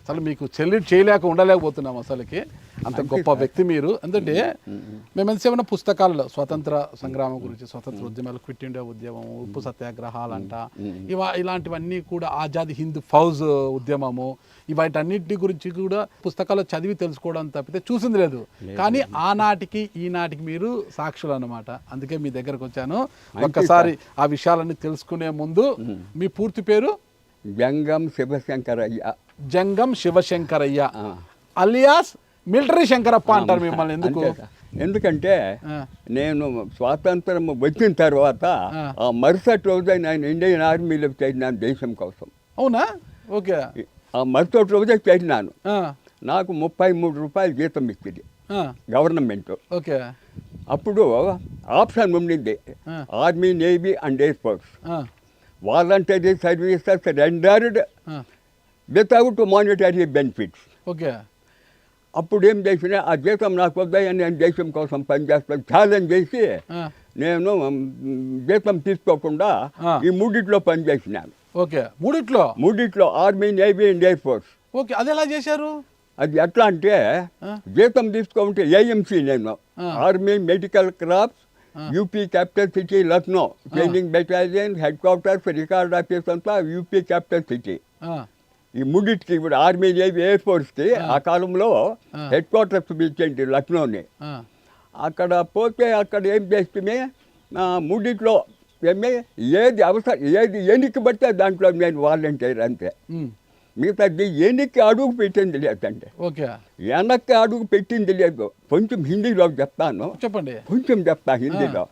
అసలు మీకు సెల్యూట్ చేయలేక ఉండలేకపోతున్నాం అసలుకి. అంత గొప్ప వ్యక్తి మీరు. ఎందుకంటే మేము ఎంతసేమైనా పుస్తకాల్లో స్వతంత్ర సంగ్రామం గురించి, స్వతంత్ర ఉద్యమాలు, క్విట్ ఇండియా ఉద్యమం, ఉప్పు సత్యాగ్రహాలంట, ఇలాంటివన్నీ కూడా ఆజాద్ హింద్ ఫౌజ్ ఉద్యమము, వాటన్నిటి గురించి కూడా పుస్తకాల్లో చదివి తెలుసుకోవడం తప్పితే చూసింది లేదు. కానీ ఆనాటికి ఈనాటికి మీరు సాక్షులు అన్నమాట. అందుకే మీ దగ్గరకు వచ్చాను. ఒక్కసారి ఆ విషయాలన్నీ తెలుసుకునే ముందు మీ పూర్తి పేరు? జంగం శివశంకరయ్య. జంగం శివశంకరయ్య అలియాస్ మిలిటరీ శంకరప్ప అంటారు మిమ్మల్ని. ఎందుకు? ఎందుకంటే నేను స్వాతంత్రం వచ్చిన తర్వాత ఆ మరుసటి రోజే నేను ఇండియన్ ఆర్మీలో చేరినాను దేశం కోసం. అవునా? ఓకే. ఆ మరుసటి రోజే చేరినాను. నాకు 33 రూపాయలు జీతం ఇచ్చింది గవర్నమెంట్. ఓకే. అప్పుడు ఆప్షన్ ఉండింది, army, navy and air force. Voluntary services rendered without monetary benefits. Okay. అప్పుడు ఏం చేసినా ఆ జీతం నాకు వద్దాయని నేను దేశం కోసం పనిచేస్తాను ఛాలెంజ్ చేసి నేను జీతం తీసుకోకుండా ఈ మూడిట్లో పనిచేసినాను. ఓకే. మూడిట్లో army, navy and air force. Okay. అది ఎలా చేశారు? అది ఎట్లా అంటే జీతం తీసుకోకుంటే ఏఎంసీ నేను army medical crops, UP capital city Lucknow, training battalion, head quarters, record office అంతా యూపీ క్యాపిటల్ సిటీ. ఈ మూడింటికి ఇప్పుడు ఆర్మీ, నేవీ, ఎయిర్ ఫోర్స్కి ఆ కాలంలో హెడ్ క్వార్టర్స్ పిలిచేయండి లక్నోని. అక్కడ పోతే అక్కడ ఏం చేస్తే మూడింట్లో ఏది అవసరం, ఏది ఎన్నిక పడితే దాంట్లో నేను వాలంటీర్ అంతే. మిగతాది ఎన్నిక అడుగు పెట్టింది లేదంటే, వెనక్కి అడుగు పెట్టింది లేదు. కొంచెం హిందీలో చెప్తాను, చెప్పండి. కొంచెం చెప్తా హిందీలో.